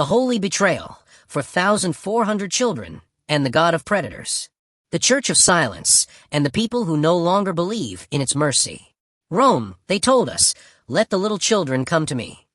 the holy betrayal for 1,400 children and the god of predators. The Church of Silence and the people who no longer believe in its mercy. Rome, they told us, let the little children come to me.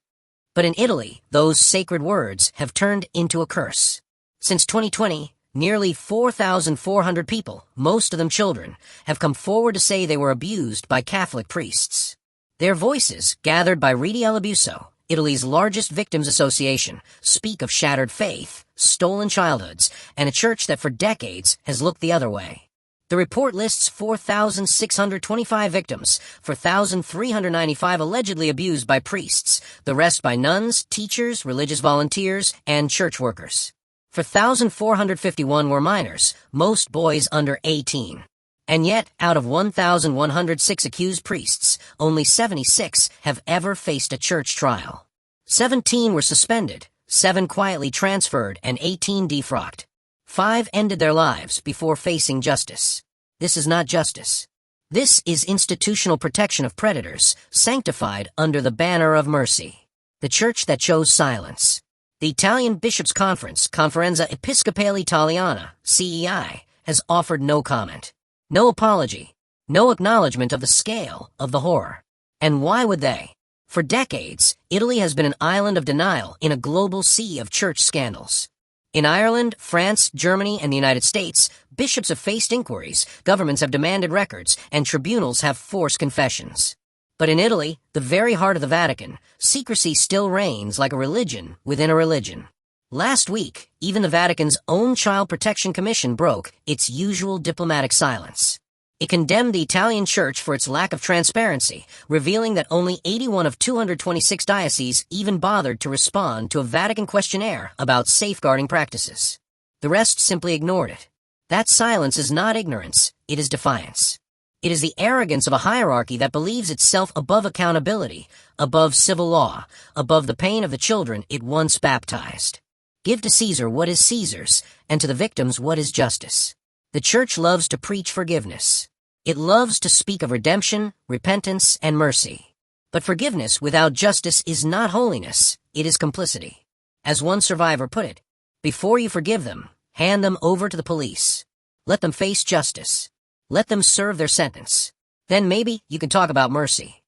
But in Italy, those sacred words have turned into a curse. Since 2020, nearly 4,400 people, most of them children, have come forward to say they were abused by Catholic priests. Their voices, gathered by Rete L'Abuso, Italy's largest victims association, speak of shattered faith, stolen childhoods, and a church that for decades has looked the other way. The report lists 4,625 victims, 4,395 allegedly abused by priests, the rest by nuns, teachers, religious volunteers, and church workers. 4,451 were minors, most boys under 18. And yet, out of 1,106 accused priests, only 76 have ever faced a church trial. 17 were suspended, 7 quietly transferred, and 18 defrocked. 5 ended their lives before facing justice. This is not justice. This is institutional protection of predators, sanctified under the banner of mercy. The church that chose silence. The Italian Bishops' Conference, Conferenza Episcopale Italiana, CEI, has offered no comment. No apology. No acknowledgement of the scale of the horror. And why would they? For decades, Italy has been an island of denial in a global sea of church scandals. In Ireland, France, Germany, and the United States, bishops have faced inquiries, governments have demanded records, and tribunals have forced confessions. But in Italy, the very heart of the Vatican, secrecy still reigns like a religion within a religion. Last week, even the Vatican's own Child Protection Commission broke its usual diplomatic silence. It condemned the Italian Church for its lack of transparency, revealing that only 81 of 226 dioceses even bothered to respond to a Vatican questionnaire about safeguarding practices. The rest simply ignored it. That silence is not ignorance, it is defiance. It is the arrogance of a hierarchy that believes itself above accountability, above civil law, above the pain of the children it once baptized. Give to Caesar what is Caesar's, and to the victims what is justice. The Church loves to preach forgiveness. It loves to speak of redemption, repentance, and mercy. But forgiveness without justice is not holiness, it is complicity. As one survivor put it, before you forgive them, hand them over to the police. Let them face justice. Let them serve their sentence. Then maybe you can talk about mercy.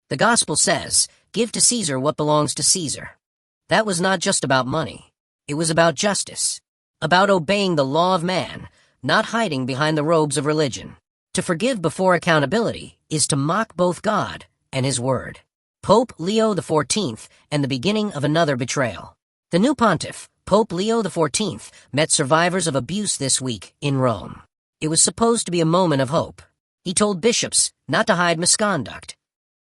The Gospel says, give to Caesar what belongs to Caesar. That was not just about money. It was about justice, about obeying the law of man, not hiding behind the robes of religion. To forgive before accountability is to mock both God and His Word. Pope Leo XIV and the beginning of another betrayal. The new pontiff, Pope Leo XIV, met survivors of abuse this week in Rome. It was supposed to be a moment of hope. He told bishops not to hide misconduct.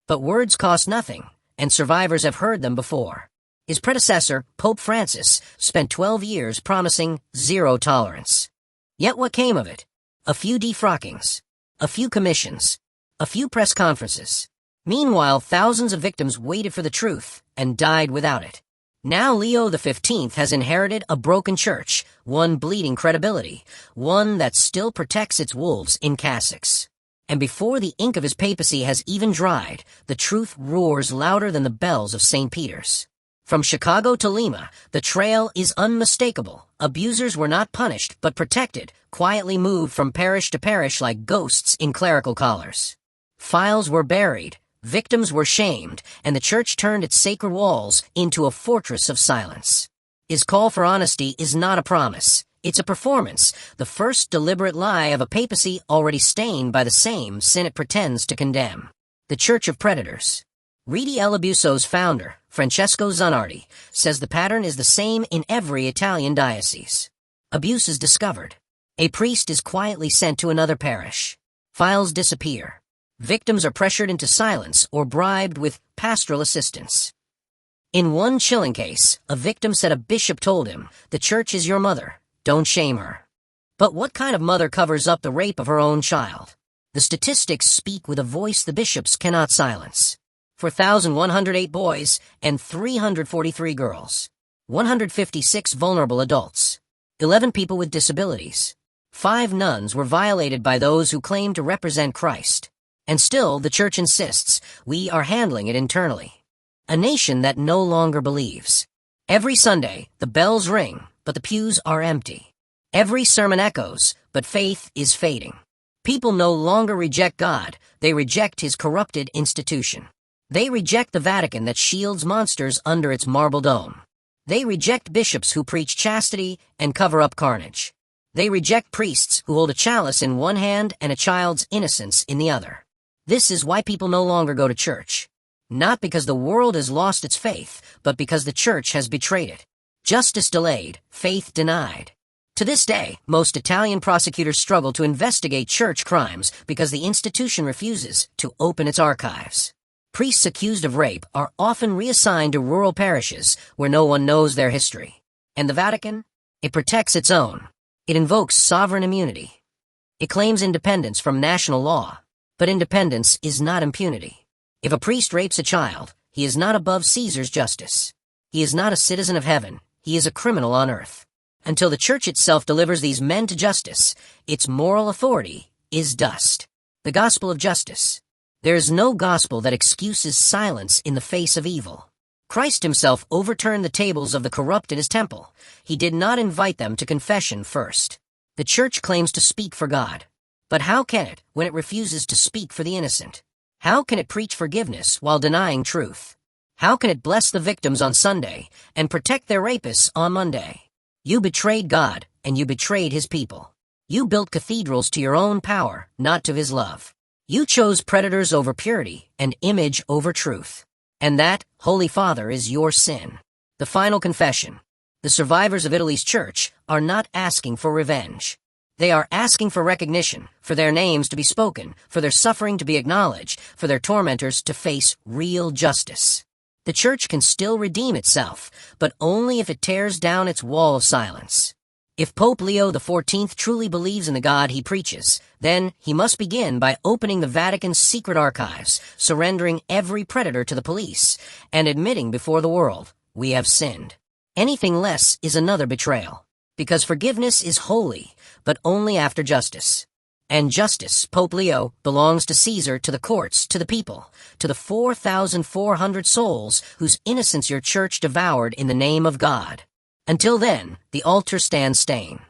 But words cost nothing, and survivors have heard them before. His predecessor, Pope Francis, spent 12 years promising zero tolerance. Yet what came of it? A few defrockings, a few commissions, a few press conferences. Meanwhile, thousands of victims waited for the truth and died without it. Now Leo XV has inherited a broken church, one bleeding credibility, one that still protects its wolves in cassocks. And before the ink of his papacy has even dried, the truth roars louder than the bells of St. Peter's. From Chicago to Lima, the trail is unmistakable. Abusers were not punished, but protected, quietly moved from parish to parish like ghosts in clerical collars. Files were buried, victims were shamed, and the church turned its sacred walls into a fortress of silence. His call for honesty is not a promise. It's a performance, the first deliberate lie of a papacy already stained by the same sin it pretends to condemn. The Church of Predators. Rete L'Abuso's founder, Francesco Zanardi, says the pattern is the same in every Italian diocese. Abuse is discovered. A priest is quietly sent to another parish. Files disappear. Victims are pressured into silence or bribed with pastoral assistance. In one chilling case, a victim said a bishop told him, "The church is your mother. Don't shame her." But what kind of mother covers up the rape of her own child? The statistics speak with a voice the bishops cannot silence. 4,108 boys and 343 girls. 156 vulnerable adults. 11 people with disabilities. 5 nuns were violated by those who claim to represent Christ. And still, the church insists, we are handling it internally. A nation that no longer believes. Every Sunday, the bells ring, but the pews are empty. Every sermon echoes, but faith is fading. People no longer reject God, they reject his corrupted institution. They reject the Vatican that shields monsters under its marble dome. They reject bishops who preach chastity and cover up carnage. They reject priests who hold a chalice in one hand and a child's innocence in the other. This is why people no longer go to church. Not because the world has lost its faith, but because the church has betrayed it. Justice delayed, faith denied. To this day, most Italian prosecutors struggle to investigate church crimes because the institution refuses to open its archives. Priests accused of rape are often reassigned to rural parishes where no one knows their history. And the Vatican? It protects its own. It invokes sovereign immunity. It claims independence from national law. But independence is not impunity. If a priest rapes a child, he is not above Caesar's justice. He is not a citizen of heaven. He is a criminal on earth. Until the church itself delivers these men to justice, its moral authority is dust. The gospel of justice. There is no gospel that excuses silence in the face of evil. Christ himself overturned the tables of the corrupt in his temple. He did not invite them to confession first. The church claims to speak for God. But how can it when it refuses to speak for the innocent? How can it preach forgiveness while denying truth? How can it bless the victims on Sunday and protect their rapists on Monday? You betrayed God, and you betrayed his people. You built cathedrals to your own power, not to his love. You chose predators over purity and image over truth. And that, Holy Father, is your sin. The final confession. The survivors of Italy's church are not asking for revenge. They are asking for recognition, for their names to be spoken, for their suffering to be acknowledged, for their tormentors to face real justice. The church can still redeem itself, but only if it tears down its wall of silence. If Pope Leo XIV truly believes in the God he preaches, then he must begin by opening the Vatican's secret archives, surrendering every predator to the police, and admitting before the world, we have sinned. Anything less is another betrayal. Because forgiveness is holy, but only after justice. And justice, Pope Leo, belongs to Caesar, to the courts, to the people, to the 4,400 souls whose innocence your church devoured in the name of God. Until then, the altar stands staying.